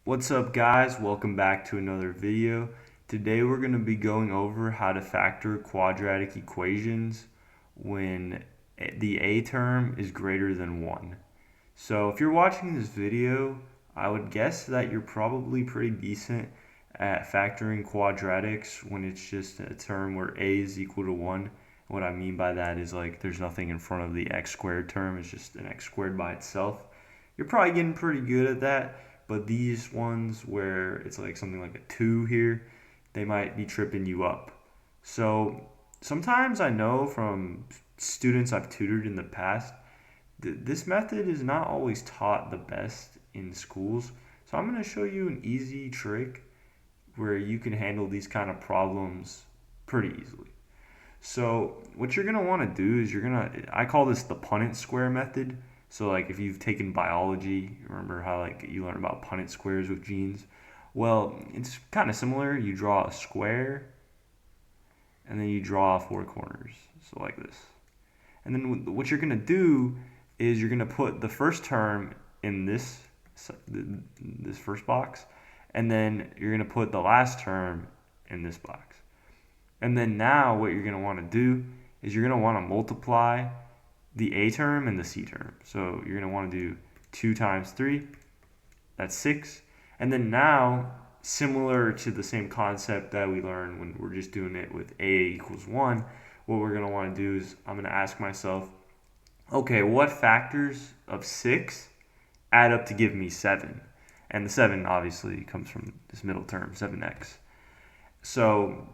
What's up, guys? Welcome back to another video. Today we're going to be going over how to factor quadratic equations when the a term is greater than 1. So if you're watching this video, I would guess that you're probably pretty decent at factoring quadratics when it's just a term where a is equal to 1. What I mean by that is like there's nothing in front of the x squared term, it's just an x squared by itself. You're probably getting pretty good at that, but these ones where it's like something like a 2 here, they might be tripping you up. So sometimes I know from students I've tutored in the past, this method is not always taught the best in schools. So I'm going to show you an easy trick where you can handle these kind of problems pretty easily. So what you're going to want to do is I call this the Punnett square method. So like if you've taken biology, remember how like you learn about Punnett squares with genes? Well, it's kind of similar. You draw a square and then you draw four corners. So like this. And then what you're going to do is you're going to put the first term in this first box, and then you're going to put the last term in this box. And then now what you're going to want to do is you're going to want to multiply the a term and the c term. So you're going to want to do 2 times 3, that's 6. And then now, similar to the same concept that we learned when we're just doing it with a equals 1, what we're going to want to do is I'm going to ask myself, okay, what factors of 6 add up to give me 7? And the 7 obviously comes from this middle term, 7x. So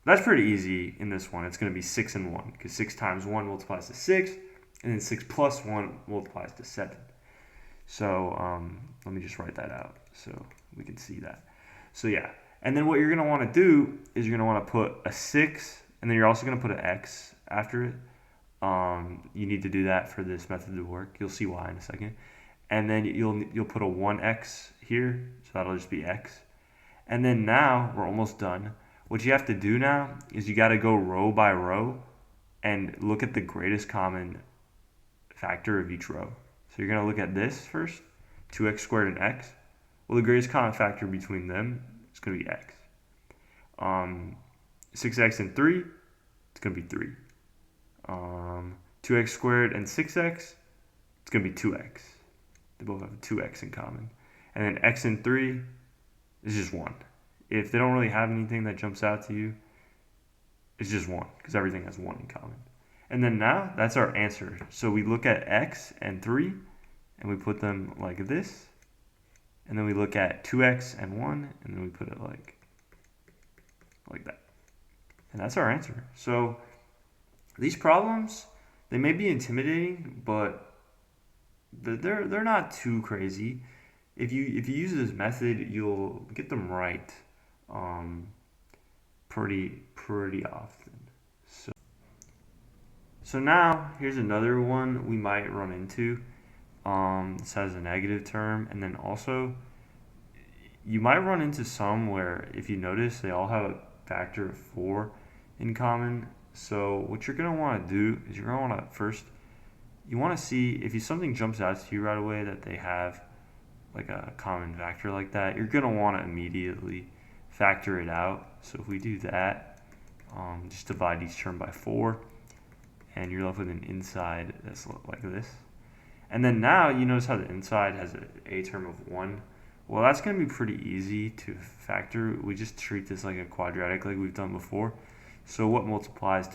that's pretty easy in this one. It's going to be 6 and 1, because 6 times 1 multiplies to 6, and then 6 plus 1 multiplies to 7. So let me just write that out so we can see that. So yeah, and then what you're going to want to do is you're going to want to put a 6, and then you're also going to put an x after it. You need to do that for this method to work. You'll see why in a second. And then you'll put a 1x here, so that'll just be x. And then now we're almost done. What you have to do now is you got to go row by row and look at the greatest common factor of each row. So you're going to look at this first, 2x squared and x. Well, the greatest common factor between them is going to be x. 6x and 3, it's going to be 3. 2x squared and 6x, it's going to be 2x. They both have 2x in common. And then x and 3 is just 1. If they don't really have anything that jumps out to you, it's just 1, because everything has 1 in common. And then now, that's our answer. So we look at x and 3, and we put them like this. And then we look at 2x and 1, and then we put it like that. And that's our answer. So these problems, they may be intimidating, but they're not too crazy. If you use this method, you'll get them right pretty often. So now here's another one we might run into. This has a negative term, and then also you might run into some where, if you notice, they all have a factor of 4 in common. So what you're going to want to do is you're going to want to first, you want to see if something jumps out to you right away that they have like a common factor like that, you're going to want to immediately factor it out. So if we do that, just divide each term by 4, and you're left with an inside that's like this. And then now you notice how the inside has a term of 1. Well, that's going to be pretty easy to factor. We just treat this like a quadratic like we've done before. So what multiplies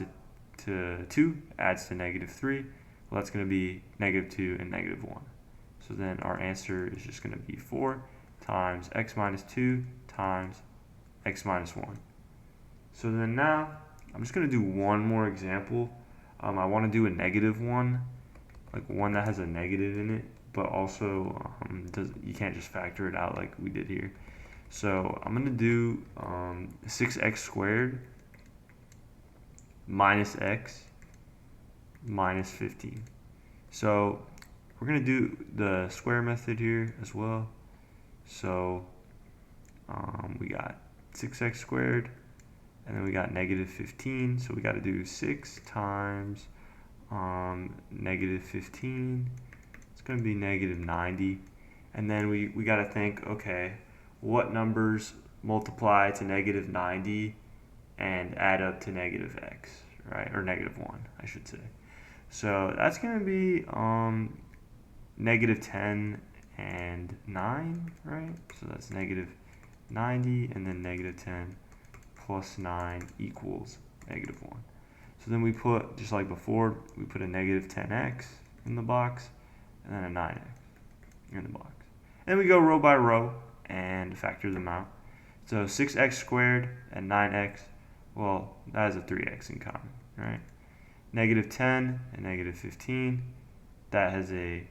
to 2 adds to negative 3. Well, that's going to be negative 2 and negative 1. So then our answer is just going to be 4 times x minus 2 times x minus 1. So then now I'm just going to do one more example. I want to do a negative one, like one that has a negative in it, but also you can't just factor it out like we did here. So I'm going to do 6x squared minus x minus 15. So we're going to do the square method here as well. So we got 6x squared, and then we got negative 15. So we got to do 6 times negative 15. It's going to be negative 90. And then we got to think, okay, what numbers multiply to negative 90 and add up to negative x, right? Or negative 1, I should say. So that's going to be negative 10 and 9, right? So that's negative 90, and then negative 10 plus 9 equals negative 1. So then we put, just like before, we put a negative 10x in the box, and then a 9x in the box. And we go row by row and factor them out. So 6x squared and 9x, well, that has a 3x in common, right? Negative 10 and negative 15, that has a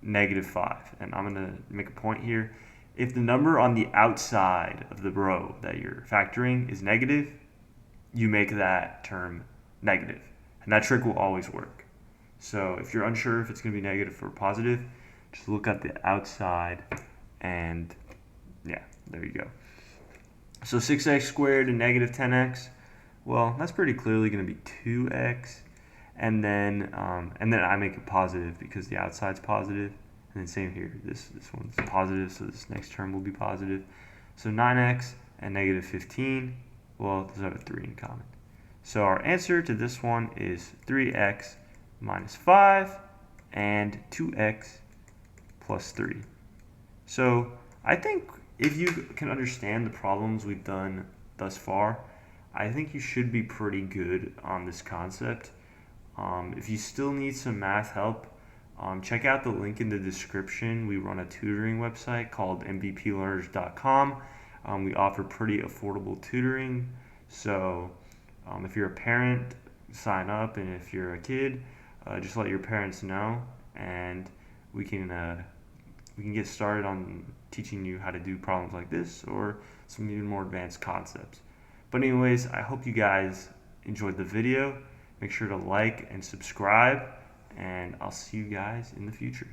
negative 5. And I'm going to make a point here. If the number on the outside of the row that you're factoring is negative, you make that term negative. And that trick will always work. So if you're unsure if it's going to be negative or positive, just look at the outside and yeah, there you go. So 6x squared and negative 10x, well, that's pretty clearly going to be 2x. And then I make it positive because the outside's positive. And then same here, this one's positive, so this next term will be positive. So 9x and negative 15, well, those have a 3 in common. So our answer to this one is 3x minus 5 and 2x plus 3. So I think if you can understand the problems we've done thus far, I think you should be pretty good on this concept. If you still need some math help, check out the link in the description. We run a tutoring website called mvplearners.com. We offer pretty affordable tutoring. So if you're a parent, sign up, and if you're a kid, just let your parents know, and we can get started on teaching you how to do problems like this or some even more advanced concepts. But anyways, I hope you guys enjoyed the video. Make sure to like and subscribe, and I'll see you guys in the future.